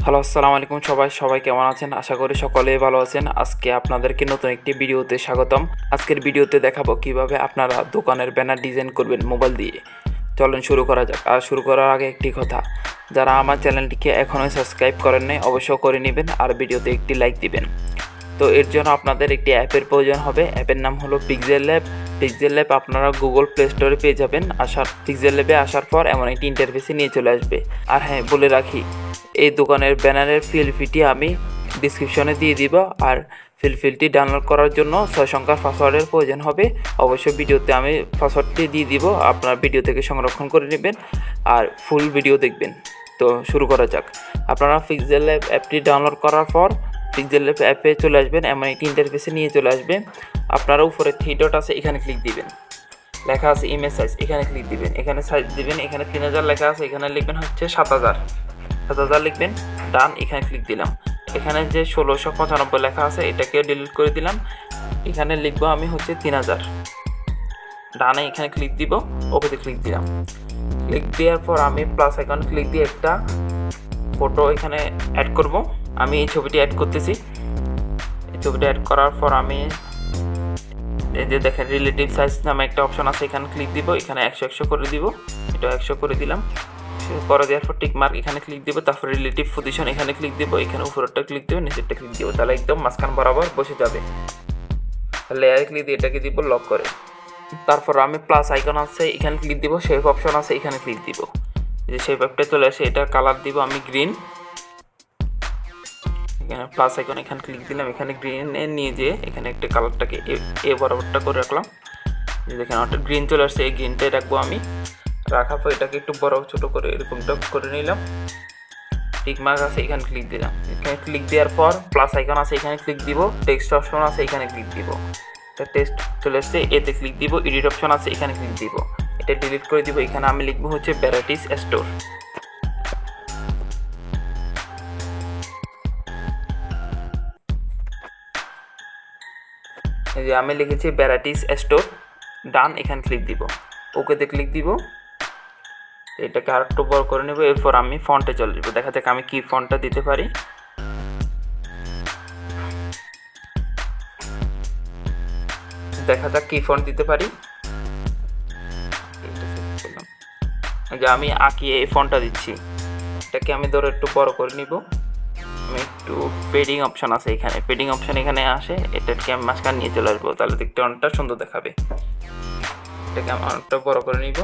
Hello, আসসালামু আলাইকুম সবাই কেমন আছেন? আশা করি সকলেই ভালো আছেন। আজকে আপনাদেরকে নতুন একটি ভিডিওতে স্বাগতম। আজকের ভিডিওতে দেখাবো কিভাবে আপনারা দোকানের ব্যানার ডিজাইন করবেন মোবাইল দিয়ে। চলেন শুরু করা যাক। আর শুরু করার আগে একটি কথা, যারা আমার চ্যানেলটিকে এখনও সাবস্ক্রাইব করেন নাই অবশ্যই করে নেবেন আর ভিডিওতে একটি লাইক দিবেন। তো এর জন্য আপনাদের একটি অ্যাপের প্রয়োজন হবে। অ্যাপের নাম হলো পিক্সেল ল্যাব। পিক্সেল ল্যাব আপনারা গুগল প্লে স্টোরে পেয়ে যাবেন। পিক্সেল ল্যাবে আসার পর এমন একটি ইন্টারফেসে নিয়ে চলে আসবে। আর হ্যাঁ, বলে রাখি, এই দোকানের ব্যানারের ফিটি আমি ডিসক্রিপশনে দিয়ে দিব। আর ফিলটি ডাউনলোড করার জন্য 6 সংখ্যার পাসওয়ার্ডের প্রয়োজন হবে। অবশ্যই ভিডিওতে আমি পাসওয়ার্ডটি দিয়ে দিব, আপনার ভিডিও থেকে সংরক্ষণ করে নেবেন আর ফুল ভিডিও দেখবেন। তো শুরু করা যাক। আপনারা পিক্সেল ল্যাব অ্যাপটি ডাউনলোড করার পর পিক্সেল ল্যাব অ্যাপে চলে আসবেন। এমন একটি ইন্টারফেসে নিয়ে চলে আসবে। আপনারা উপরে 3 ডট আছে, এখানে ক্লিক দিবেন। লেখা আছে ইমেজ সাইজ, এখানে ক্লিক দিবেন। এখানে সাইজ দিবেন। এখানে 3000 লেখা আছে, এখানে লিখবেন হচ্ছে 7000 লিখবেন। ডান, এখানে ক্লিক দিলাম। এখানে যে 1695 লেখা আছে এটাকে ডিলিট করে দিলাম। এখানে লিখবো আমি হচ্ছে 3000। ডানে এখানে ক্লিক দিব, ওকেতে ক্লিক দিলাম। ক্লিক দেওয়ার পর আমি প্লাস আইকন ক্লিক দিয়ে একটা ফটো এখানে অ্যাড করব। আমি এই ছবিটি অ্যাড করতেছি। এই ছবিটা অ্যাড করার পর আমি এই যে দেখেন রিলেটিভ সাইজ নামে একটা অপশন আছে, এখানে ক্লিক দিব। এখানে 100 করে দিব। এটা 100 করে দিলাম। করে দেওয়ার পর টিক মার্ক এখানে ক্লিক দিব। তারপর রিলেটিভ পজিশন এখানে ক্লিক দিব। এখানে উপরেরটা ক্লিক দিব, নিচেরটা ক্লিক দিব। তাহলে একদম মাঝখান বরাবর বসে যাবে। লেয়ারে ক্লিক দিয়ে এটাকে দিব লক করে। তারপর আমি প্লাস আইকন আছে, এখানে ক্লিক দিব। শেপ অপশন আছে, এখানে ক্লিক দিব। এই যে শেপ অ্যাপটা চলে আসে, এটার কালার দিব আমি গ্রিন। এখানে প্লাস আইকন এখানে ক্লিক দিলাম। এখানে গ্রিনে নিয়ে যেয়ে এখানে একটা কালারটাকে এ বরাবরটা করে রাখলাম। দেখেন একটা গ্রিন চলে আসছে, এই গ্রিনটাই রাখবো আমি। রাখার পর এটাকে একটু বড় ছোট করে এরকমটা করে নিলাম। টিক মার্ক আছে, এখানে ক্লিক দিলাম। এখানে ক্লিক দেওয়ার পর প্লাস আইকন আছে, এখানে ক্লিক দিব। টেক্সট অপশন আছে, এখানে ক্লিক দিব। এটা টেক্সট চলে আসছে, এতে ক্লিক দিব। এডিট অপশন আছে, এখানে ক্লিক দিব। এটা ডিলিট করে দিব। এখানে আমি লিখবো হচ্ছে ভ্যারাইটিস স্টোর। এই যে আমি লিখেছি ভ্যারাইটিস স্টোর। ডান, এখানে ক্লিক দিব। ওকেতে ক্লিক দিব। এটাকে আর একটু বড় করে নেব। এরপর আমি ফন্টে চলে যাবো। দেখা যাক আমি কি ফন্টটা দিতে পারি। দেখা যাক কি ফন্ট দিতে পারি। যে আমি আঁকিয়ে এই ফন্টটা দিচ্ছি, এটাকে আমি ধরে একটু বড় করে নিব। আমি একটু পেডিং অপশন আছে, এখানে পেডিং অপশন এখানে আসে, এটাকে আমি মাঝখানে নিয়ে চলে আসবো। তাহলে দেখতে অনেকটা সুন্দর দেখাবে। এটাকে আমি অনেকটা বড় করে নিব।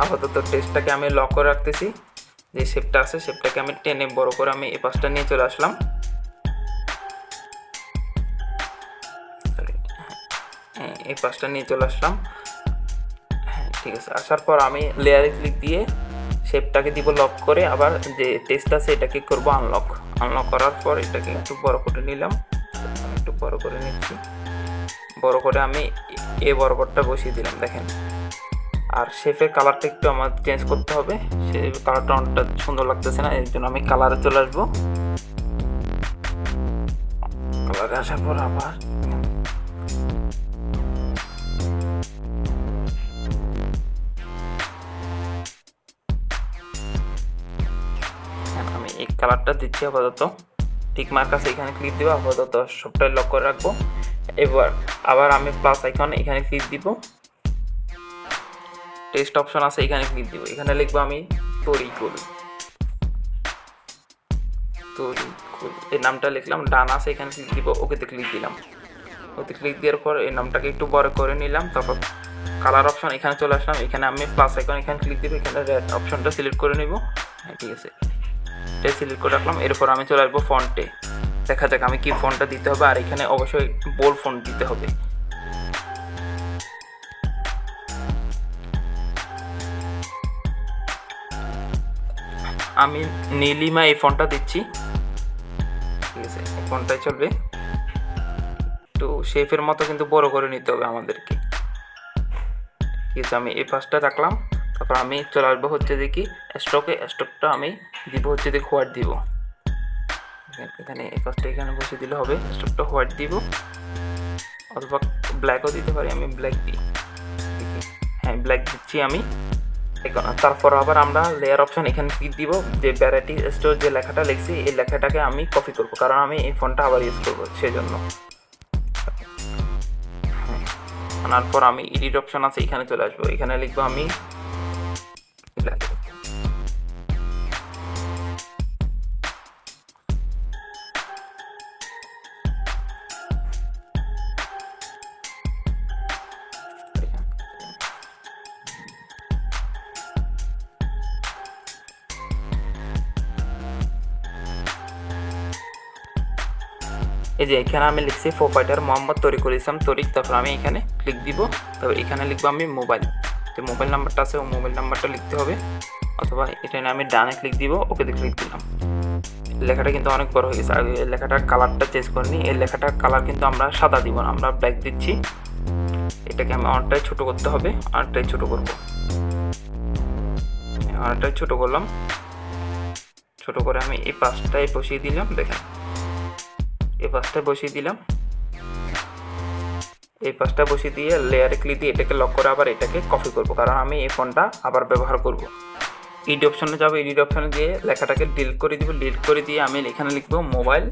আপাতত টেক্সটটাকে আমি লক করে রাখতেছি। যে শেপটা আছে শেপটাকে আমি টেনে বড় করে আমি এই পাশটা নিয়ে চলে আসলাম। এই পাশটা নিয়ে চলে আসলাম। হ্যাঁ, ঠিক আছে। আসার পর আমি লেয়ারে ক্লিক দিয়ে শেপটাকে দিব লক করে। আবার যে টেক্সট আছে এটাকে করব আনলক। আনলক করার পর এটাকে একটু বড় করে নিলাম। একটু বড় করে নিচ্ছি। বড় করে আমি এ বরাবরটা বসিয়ে দিলাম। দেখেন, আর শেপের কালারটা একটু আমার চেঞ্জ করতে হবে। সে কালারটা অনেকটা সুন্দর লাগতেছে না, এর জন্য আমি কালারে চলে আসবো। কালারে আসার পর আবার আমি এই কালারটা দিচ্ছি আপাতত। টিক মার্ক আছে, এখানে ক্লিক দিব। আপাতত সবটাই লক করে রাখবো। এবার আবার আমি প্লাস আইকন এখানে ক্লিক দিব। টেক্সট অপশন আছে, এখানে ক্লিক দিব। এখানে লিখবো আমি তরিকুল। এই নামটা লিখলাম। ডান আছে, এখানে ক্লিক দিব। ওকেতে ক্লিক দিলাম। ওতে ক্লিক দেওয়ার পর এই নামটাকে একটু বড় করে নিলাম। তারপর কালার অপশন এখানে চলে আসলাম। এখানে আমি প্লাস আইকন এখানে ক্লিক দিব। এখানে রেড অপশনটা সিলেক্ট করে নেব। হ্যাঁ, ঠিক আছে, এটা সিলেক্ট করে রাখলাম। এরপর আমি চলে আসবো ফন্টে। দেখা যাক আমি কি ফন্টটা দিতে হবে। আর এখানে অবশ্যই বোল্ড ফন্ট দিতে হবে। আমি নীলিমা এই ফন্টটা দিচ্ছি। ঠিক আছে, এই ফন্টটাই চলবে। একটু শেপের মতো কিন্তু বড় করে নিতে হবে আমাদেরকে। ঠিক আছে, আমি এই পাশটা রাখলাম। তারপর আমি চলে আসবো হচ্ছে দেখি স্টকটা আমি দিব হচ্ছে দেখি হোয়াইট দিব। এখানে এই পাশটা এখানে বসে দিলে হবে। স্টকটা হোয়াইট দিব, অথবা ব্ল্যাকও দিতে পারি। আমি ব্ল্যাক দিই। হ্যাঁ, ব্ল্যাক দিচ্ছি আমি। তারপর আবার আমরা লেয়ার অপশন এখানে ক্লিক দিব, যে ভ্যারাইটি স্টোর যে লেখাটা লিখছি এই লেখাটাকে আমি কপি করব, কারণ আমি এই ফোনটা আবার ইউজ করব সেজন্য। আনার পর আমি এডিট অপশন আছে এখানে চলে আসবো, এখানে লিখবো আমি এই যে এখানে আমি লিখছি প্রোপাইটার মোহাম্মদ তরিকুল ইসলাম তরিক। তারপর আমি এখানে ক্লিক দিব, তবে এখানে লিখবো আমি মোবাইল, যে মোবাইল নাম্বারটা আছে ও মোবাইল নাম্বারটা লিখতে হবে, অথবা এখানে আমি ডানে ক্লিক দিব, ওকেতে ক্লিক দিলাম। লেখাটা কিন্তু অনেক বড় হয়ে গেছে, আর এই লেখাটার কালারটা চেঞ্জ করিনি। এই লেখাটার কালার কিন্তু আমরা সাদা দিব না, আমরা ব্ল্যাক দিচ্ছি। এটাকে আমি অনেকটাই ছোট করতে হবে, অনেকটাই ছোট করব, অনেকটাই ছোট করলাম। ছোট করে আমি এই পাশটায় বসিয়ে দিলাম, দেখেন এই পাশটায় বসিয়ে দিলাম। এই পাশটা বসিয়ে দিয়ে লেয়ারে ক্লিক দিয়ে এটাকে লক করে আবার এটাকে কপি করব, কারণ আমি এই ফোনটা আবার ব্যবহার করব। এডিট অপশনে যাবো, এডিট অপশনে দিয়ে লেখাটাকে ডিলিট করে দিব, ডিলিট করে দিয়ে আমি এখানে লিখবো মোবাইল।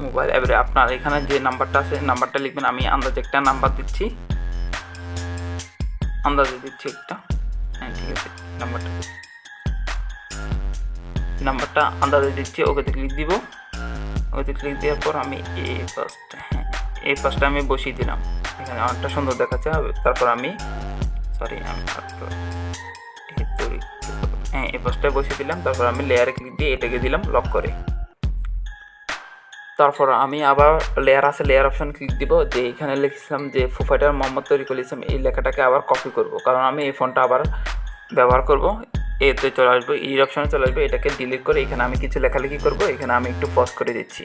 মোবাইল এবারে আপনার এখানে যে নাম্বারটা আছে নাম্বারটা লিখবেন, আমি আন্দাজে একটা নাম্বার দিচ্ছি, আন্দাজে দিচ্ছি একটা, হ্যাঁ ঠিক আছে, নাম্বারটা আন্দাজে দিচ্ছি, ওকেতে ক্লিক দিব। ওকেতে ক্লিক দেওয়ার পর আমি এই পাশটা আমি বসিয়ে দিলাম, এখানে অনেকটা সুন্দর দেখাচ্ছে। তারপর আমি এই পাশটায় বসিয়ে দিলাম। তারপর আমি লেয়ারে ক্লিক দিয়ে এটাকে দিলাম লক করে। তারপর আমি আবার লেয়ার আছে, লেয়ার অপশন ক্লিক দিব, যে এখানে লিখছিলাম যে প্রোপাইটার মোহাম্মদ তরিকুল ইসলাম এই লেখাটাকে আবার কপি করব, কারণ আমি এই ফোনটা আবার ব্যবহার করব। এতে চলে আসবো, এই অপশনে চলে আসবে, এটাকে ডিলিট করে এখানে আমি কিছু লেখালেখি করব। এখানে আমি একটু পজ করে দিচ্ছি।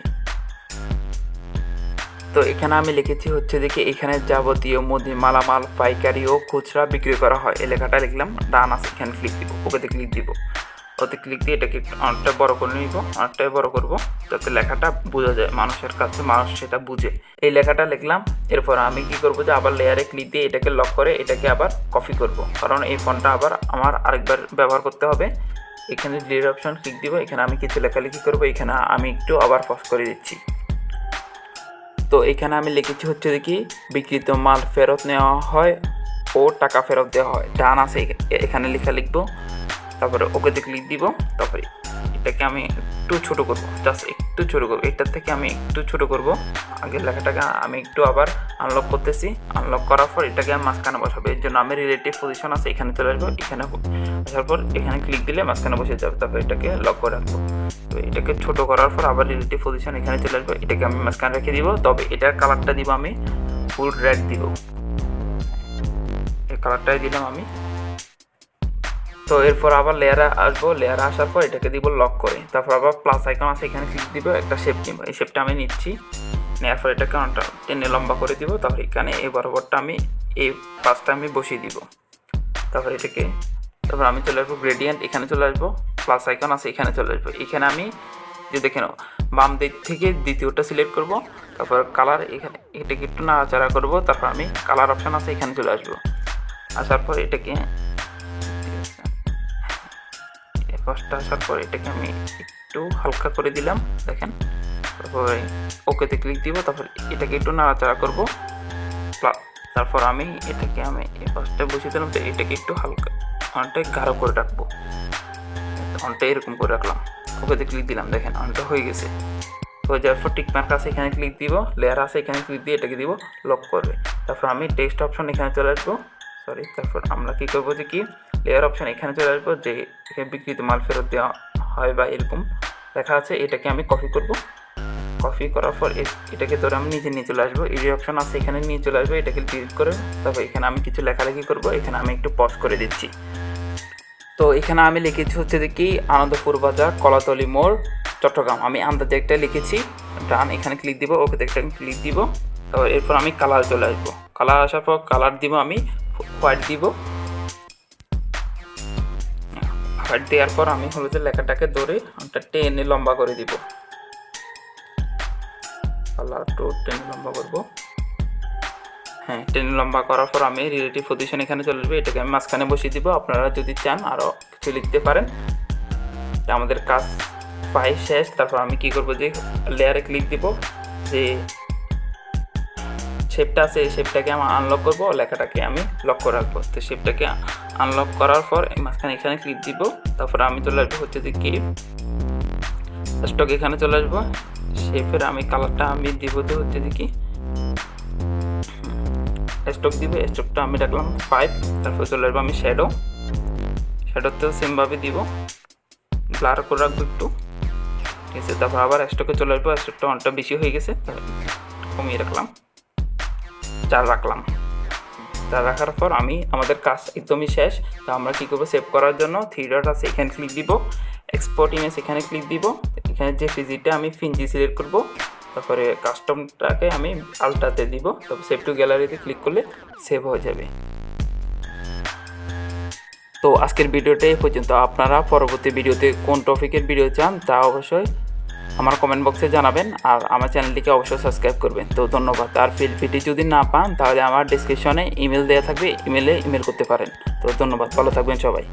তো এখানে আমি লিখেছি হচ্ছে যে কি এখানে যাবতীয় মুদি মালামাল পাইকারি ও খুচরা বিক্রি করা হয়, এই লেখাটা লিখলাম, ডান আছে এখানে ক্লিক দিব, ওকেতে ক্লিক দিব। ওতে ক্লিক দিয়ে এটাকে অনেকটা বড় করে নিব, অনেকটাই বড় করব, যাতে লেখাটা বোঝা যায় মানুষের কাছে, মানুষ সেটা বুঝে। এই লেখাটা লিখলাম। এরপর আমি কি করব, যে আবার লেয়ারে ক্লিক দিয়ে এটাকে লক করে এটাকে আবার কপি করব, কারণ এই ফোনটা আবার আমার আরেকবার ব্যবহার করতে হবে। এখানে ডিলিট অপশন ক্লিক দিব, এখানে আমি কিছু লেখালেখি করব, এখানে আমি একটু আবার পজ করে দিচ্ছি। তো এখানে আমি লিখেছি হচ্ছে কি বিক্রিত মাল ফেরত নেওয়া হয় ও টাকা ফেরত দেওয়া হয়, ডান আছে এখানে লেখা লিখবো। তারপরে ওকেতে ক্লিক দিব। তারপরে এটাকে আমি একটু ছোট করব, জাস্ট একটু ছোট করব, এটার থেকে আমি একটু ছোট করব। আগের লেখাটাকে আমি একটু আবার আনলক করতেছি, আনলক করার পর এটাকে আমি মাঝখানে বসাবো। এর জন্য আমি রিলেটিভ পজিশন আছে এখানে চলে আসবো, এখানে আসার পর এখানে ক্লিক দিলে মাঝখানে বসে যাবে। তারপর এটাকে লক করে রাখবো। তো এটাকে ছোট করার পর আবার রিলেটিভ পজিশন এখানে চলে আসবো, এটাকে আমি মাঝখানে রেখে দিব। তবে এটার কালারটা দিব আমি ফুল রেড দিব, এই কালারটাই দিলাম আমি। তো এরপর আবার লেয়ারে আসবো, লেয়ারে আসার পর এটাকে দিব লক করে। তারপর আবার প্লাস আইকন আছে এখানে ক্লিক দিব, একটা শেপ নিব, এই শেপটা আমি নিচ্ছি। নেওয়ার পর এটাকে অনেকটা টেনে লম্বা করে দিব। তারপর এখানে এই বরাবরটা আমি এই পাশটা আমি বসিয়ে দিব। তারপর এটাকে তারপর আমি চলে আসবো গ্রেডিয়েন্ট, এখানে চলে আসবো, প্লাস আইকন আছে এখানে চলে আসবো। এখানে আমি যে দেখে নাও বাম দিক থেকে দ্বিতীয়টা সিলেক্ট করব। তারপর কালার এখানে এটাকে একটু নাড়াচাড়া করব। তারপর আমি কালার অপশান আছে এখানে চলে আসবো। আসার পর এটাকে পাশটা আসার পর এটাকে আমি একটু হালকা করে দিলাম, দেখেন। তারপরে ওকেতে ক্লিক দিব। তারপর এটাকে একটু নাড়াচাড়া করব। তারপর আমি এটাকে এই পাশটা বসিয়ে দিলাম, তো এটাকে একটু হালকা অনেকটাই গাঢ় করে রাখবো, অনেকটা এরকম করে রাখলাম। ওকেতে ক্লিক দিলাম, দেখেন অনেকটা হয়ে গেছে। হয়ে যাওয়ার পর টিক মার্ক আছে এখানে ক্লিক দিব, লেয়ার আছে এখানে ক্লিক দিয়ে এটাকে দিব লক করবে। তারপর আমি টেক্সট অপশন এখানে চলে আসবো, তারপর আমরা কী করবো, যে কি লেয়ার অপশান এখানে চলে আসবো, যে এখানে বিক্রিত মাল ফেরত দেওয়া হয় বা এরকম লেখা আছে, এটাকে আমি কপি করব। কপি করার পর এটাকে ধরে আমি নিচে নিয়ে চলে আসবো, এই অপশান আছে এখানে নিয়ে চলে আসবো, এটাকে ডিলিট করে। তারপর এখানে আমি কিছু লেখালেখি করব, এখানে আমি একটু পজ করে দিচ্ছি। তো এখানে আমি লিখেছি হচ্ছে যে কি আনন্দপুর বাজার কলাতলি মোড় চট্টগ্রাম, আমি আন্দাজে একটা লিখেছি, ডান এখানে ক্লিক দিব, ওকে একটা ক্লিক দিব। তারপর এরপর আমি কালার চলে আসবো, কালার আসার পর কালার দিব আমি হোয়াইট দিব। হোয়াইট দেওয়ার পর আমি হলুদের লেখাটাকে ধরে একটা টেনে লম্বা করে দিব। কালার একটু টেনে লম্বা করবো। হ্যাঁ, টেনে লম্বা করার পর আমি রিলেটিভ পজিশন এখানে চলে আসবে, এটাকে আমি মাঝখানে বসিয়ে দিব। আপনারা যদি চান আরও কিছু লিখতে পারেন। আমাদের কাজ প্রায় শেষ। তারপর আমি কি করব, যে লেয়ারে ক্লিক দিব, যে শেপটা আছে এই শেপটাকে আমি আনলক করব, লেখাটাকে আমি লক করে রাখবো। তো শেপটাকে আনলক করার পর মাঝখানে এখানে ক্লিক দিব। তারপর আমি চলে আসবো হচ্ছে যে কি স্টক, এখানে চলে আসবো। শেপের আমি কালারটা আমি দিব যে হচ্ছে যে কি স্টক দিব। স্টকটা আমি রাখলাম 5। তারপর চলে আসবো আমি শ্যাডোতেও সেমভাবে দিব, ব্লার করে রাখবো একটু, ঠিক আছে। তারপর আবার স্টকে চলে আসবো। স্টকটা অনেকটা বেশি হয়ে গেছে, কমিয়ে রাখলাম, 4 রাখলাম। 4 রাখার পর আমাদের কাজ একদমই শেষ। তো আমরা কী করবো, সেভ করার জন্য 3 ডট আছে, এখানে ক্লিক দিব, এক্সপোর্ট ইমেজ এখানে ক্লিক দিব। এখানে যে ফিজিটা আমি ফিনজি সিলেক্ট করব, তারপরে কাস্টমটাকে আমি আলটাতে দিব। তারপর সেভ টু গ্যালারিতে ক্লিক করলে সেভ হয়ে যাবে। তো আজকের ভিডিওটা এই পর্যন্ত। আপনারা পরবর্তী ভিডিওতে কোন টপিকের ভিডিও চান তা অবশ্যই আমার কমেন্ট বক্সে জানাবেন, আর আমার চ্যানেলটিকে অবশ্যই সাবস্ক্রাইব করবেন। তো ধন্যবাদ। আর ফিডটি যদি না পান তাহলে আমার ডিসক্রিপশনে ইমেল দেওয়া থাকবে, ইমেল করতে পারেন। তো ধন্যবাদ, ভালো থাকবেন সবাই।